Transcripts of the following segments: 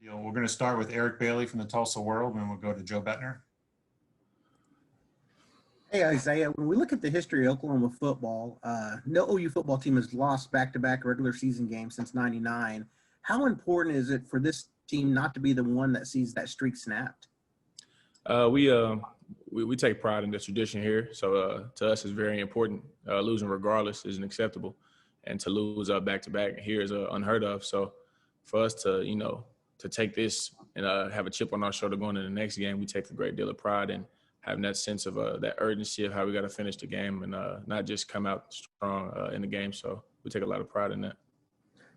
We're going to start with Eric Bailey from the Tulsa World, and then we'll go to Joe Bettner. Hey, Isaiah, when we look at the history of Oklahoma football, no OU football team has lost back-to-back regular season games since '99. How important is it for this team not to be the one that sees that streak snapped? We take pride in the tradition here. So to us, it's very important. Losing regardless isn't acceptable. And to lose back-to-back here is unheard of. So for us to, to take this and have a chip on our shoulder going into the next game, we take a great deal of pride in having that sense of that urgency of how we got to finish the game and not just come out strong in the game. So we take a lot of pride in that.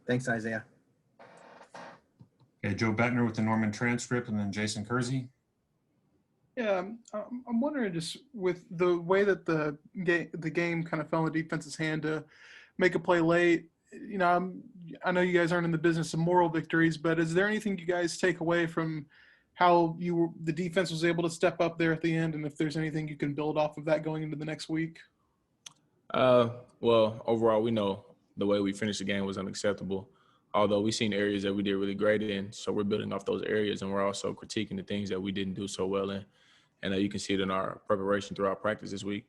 Thanks, Isaiah. Okay, Joe Bettner with the Norman transcript, and then Jason Kersey. Yeah, I'm wondering, just with the way that the game kind of fell in the defense's hand to make a play late, I know you guys aren't in the business of moral victories, but is there anything you guys take away from how the defense was able to step up there at the end, and if there's anything you can build off of that going into the next week? Well, overall, we know the way we finished the game was unacceptable, although we've seen areas that we did really great in, so we're building off those areas, and we're also critiquing the things that we didn't do so well in. And you can see it in our preparation throughout practice this week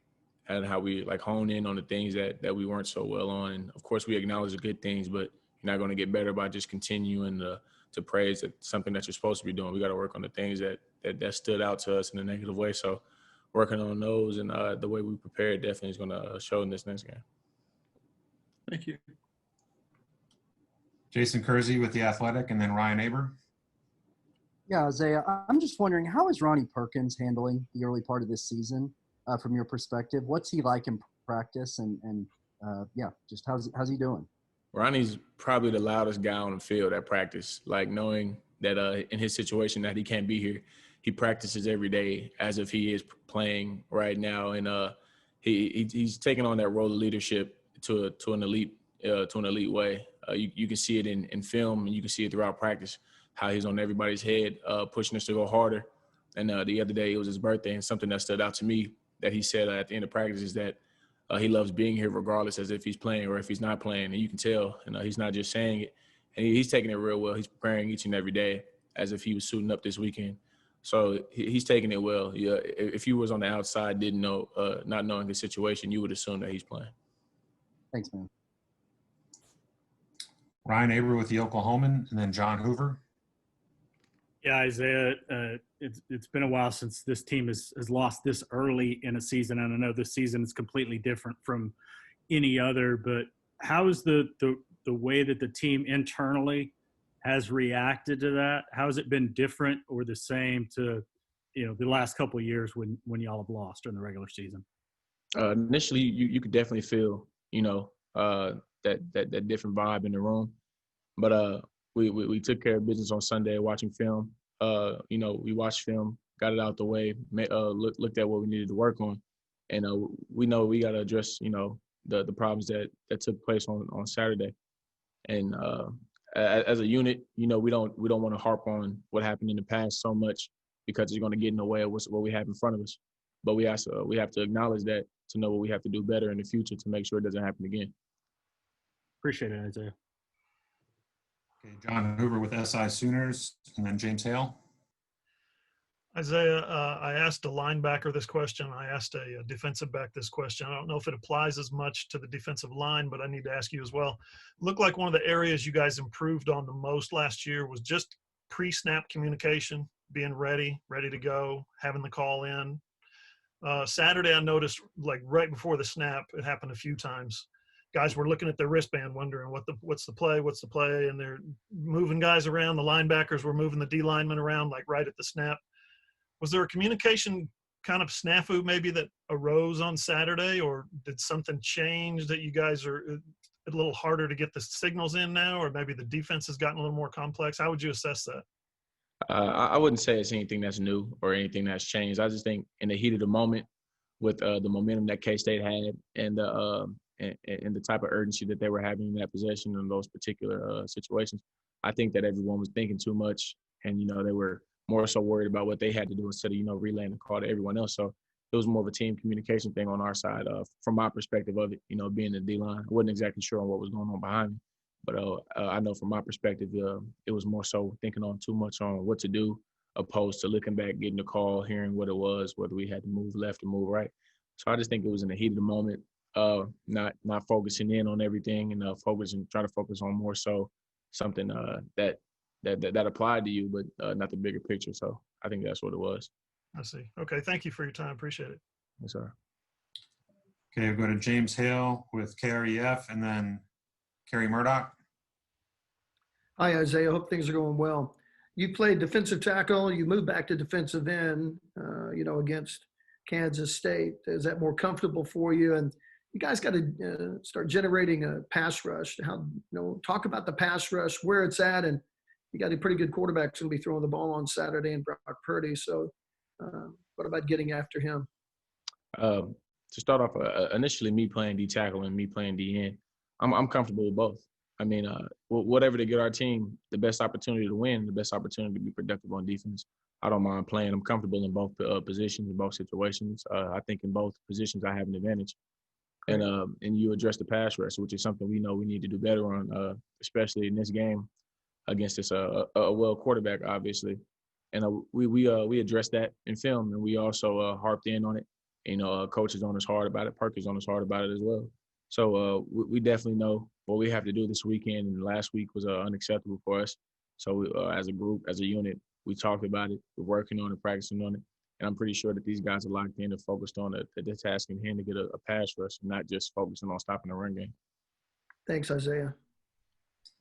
and how we hone in on the things that we weren't so well on. And of course, we acknowledge the good things, but you're not going to get better by just continuing to praise something that you're supposed to be doing. We got to work on the things that stood out to us in a negative way. So working on those and the way we prepared definitely is going to show in this next game. Thank you. Jason Kersey with The Athletic, and then Ryan Aber. Yeah, Isaiah, I'm just wondering, how is Ronnie Perkins handling the early part of this season from your perspective? What's he like in practice? And just how's he doing? Ronnie's probably the loudest guy on the field at practice, knowing that in his situation that he can't be here. He practices every day as if he is playing right now. And he's taking on that role of leadership to an elite way. You can see it in film, and you can see it throughout practice, how he's on everybody's head, pushing us to go harder. And the other day, it was his birthday, and something that stood out to me that he said at the end of practice is that he loves being here regardless, as if he's playing or if he's not playing. And you can tell, he's not just saying it. And he's taking it real well. He's preparing each and every day as if he was suiting up this weekend. So he's taking it well. Yeah, if you was on the outside, didn't know, not knowing his situation, you would assume that he's playing. Thanks, man. Ryan Aber with the Oklahoman, and then John Hoover. Yeah, Isaiah, it's been a while since this team has lost this early in a season, and I know this season is completely different from any other, but how is the way that the team internally has reacted to that? How has it been different or the same to, the last couple of years when y'all have lost during the regular season? Initially, you could definitely feel, that different vibe in the room. But we took care of business on Sunday watching film. We watched film, got it out the way, looked at what we needed to work on. And we know we got to address, the problems that took place on Saturday. And as a unit, we don't want to harp on what happened in the past so much because it's going to get in the way of what we have in front of us. But we have to acknowledge that to know what we have to do better in the future to make sure it doesn't happen again. Appreciate it, Isaiah. Okay, John Hoover with SI Sooners, and then James Hale. Isaiah, I asked a linebacker this question. I asked a defensive back this question. I don't know if it applies as much to the defensive line, but I need to ask you as well. Looked like one of the areas you guys improved on the most last year was just pre-snap communication, being ready to go, having the call in. Saturday, I noticed right before the snap, it happened a few times. Guys were looking at their wristband, wondering what's the play, and they're moving guys around. The linebackers were moving the D linemen around right at the snap. Was there a communication kind of snafu maybe that arose on Saturday, or did something change that you guys are a little harder to get the signals in now, or maybe the defense has gotten a little more complex? How would you assess that? I wouldn't say it's anything that's new or anything that's changed. I just think in the heat of the moment with the momentum that K-State had and the type of urgency that they were having in that possession in those particular situations, I think that everyone was thinking too much, and they were more so worried about what they had to do instead of relaying the call to everyone else. So it was more of a team communication thing on our side. From my perspective of it, being the D line, I wasn't exactly sure on what was going on behind me, But I know from my perspective, it was more so thinking on too much on what to do, opposed to looking back, getting the call, hearing what it was, whether we had to move left or move right. So I just think it was in the heat of the moment, not focusing in on everything and trying to focus on more so something that applied to you, but not the bigger picture. So I think that's what it was. I see. Okay. Thank you for your time. Appreciate it. Yes, sir. Okay, we'll go to James Hale with KREF and then Kerry Murdoch. Hi, Isaiah. Hope things are going well. You played defensive tackle. You moved back to defensive end, against Kansas State. Is that more comfortable for you? And you guys got to start generating a pass rush. Talk about the pass rush, where it's at, and you got a pretty good quarterback who's going to be throwing the ball on Saturday in Brock Purdy. So, what about getting after him? To start off, initially me playing D tackle and me playing D end, I'm comfortable with both. I mean, whatever to get our team the best opportunity to win, the best opportunity to be productive on defense, I don't mind playing. I'm comfortable in both positions, in both situations. I think in both positions I have an advantage. And you address the pass rush, which is something we know we need to do better on, especially in this game against this a well quarterback, obviously. And we addressed that in film, and we also harped in on it. Coach is on us hard about it. Perk is on us hard about it as well. So we definitely know what we have to do this weekend, and last week was unacceptable for us. So as a group, as a unit, we talked about it. We're working on it, practicing on it, and I'm pretty sure that these guys are locked in and focused on the task in hand to get a pass rush, not just focusing on stopping the run game. Thanks, Isaiah.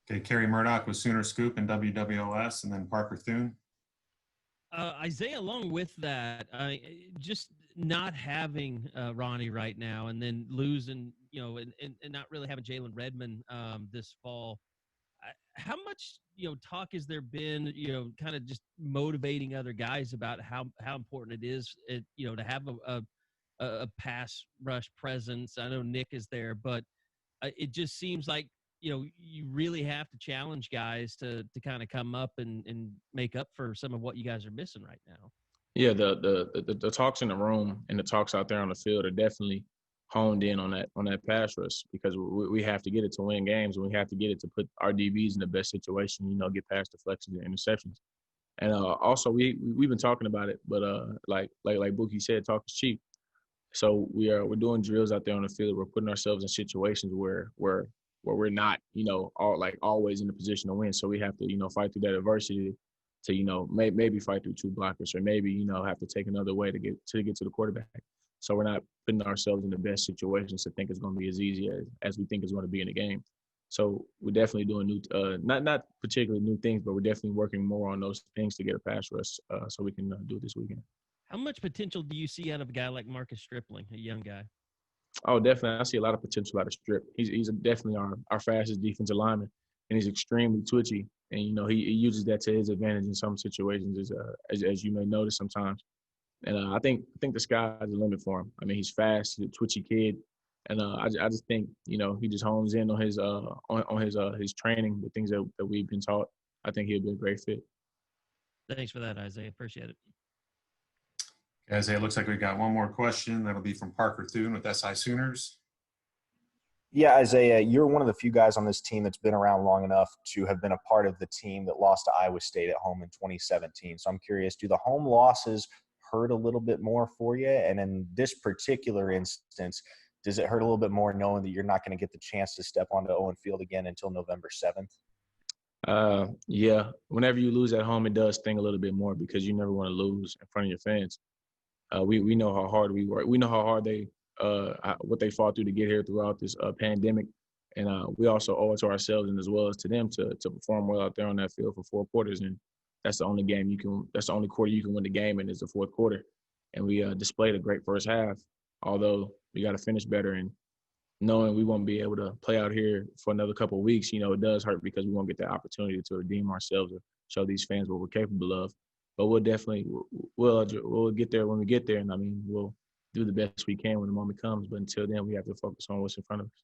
Okay, Kerry Murdoch with Sooner Scoop and WWOS, and then Parker Thune. Isaiah, along with that, just not having Ronnie right now, and then losing, and not really having Jalen Redmond this fall. How much, talk has there been, kind of just motivating other guys about how important it is, to have a pass rush presence? I know Nick is there, but it just seems like, you really have to challenge guys to kind of come up and make up for some of what you guys are missing right now. Yeah, the talks in the room and the talks out there on the field are definitely honed in on that pass rush, because we have to get it to win games, and we have to get it to put our DBs in the best situation, get past deflections and interceptions. And also we've been talking about it, but like Buki said, talk is cheap. So we're doing drills out there on the field. We're putting ourselves in situations where we're not, always in the position to win. So we have to, fight through that adversity to, maybe fight through two blockers, or maybe, have to take another way to get to the quarterback. So we're not putting ourselves in the best situations to think it's going to be as easy as we think it's going to be in the game. So we're definitely doing new, not particularly new things, but we're definitely working more on those things to get a pass rush so we can do it this weekend. How much potential do you see out of a guy like Marcus Stripling, a young guy? Oh, definitely. I see a lot of potential out of Strip. He's definitely our fastest defensive lineman, and he's extremely twitchy. And, he uses that to his advantage in some situations, as you may notice sometimes. And I think the sky's the limit for him. I mean, he's fast. He's a twitchy kid. And I just think, he just hones in on his training, the things that we've been taught. I think he'll be a great fit. Thanks for that, Isaiah. Appreciate it. Isaiah, it looks like we've got one more question. That'll be from Parker Thune with SI Sooners. Yeah, Isaiah, you're one of the few guys on this team that's been around long enough to have been a part of the team that lost to Iowa State at home in 2017. So I'm curious, do the home losses hurt a little bit more for you? And in this particular instance, does it hurt a little bit more knowing that you're not going to get the chance to step onto Owen Field again until November 7th? Yeah. Whenever you lose at home, it does sting a little bit more, because you never want to lose in front of your fans. We know how hard we work. We know how hard what they fought through to get here throughout this pandemic. And we also owe it to ourselves and as well as to them to perform well out there on that field for 4 quarters. And that's the only quarter you can win the game in, is the 4th quarter. And we displayed a great first half, although we got to finish better. And knowing we won't be able to play out here for another couple of weeks, it does hurt, because we won't get the opportunity to redeem ourselves or show these fans what we're capable of. But we'll definitely we'll get there when we get there, and I mean, we'll do the best we can when the moment comes. But until then, we have to focus on what's in front of us.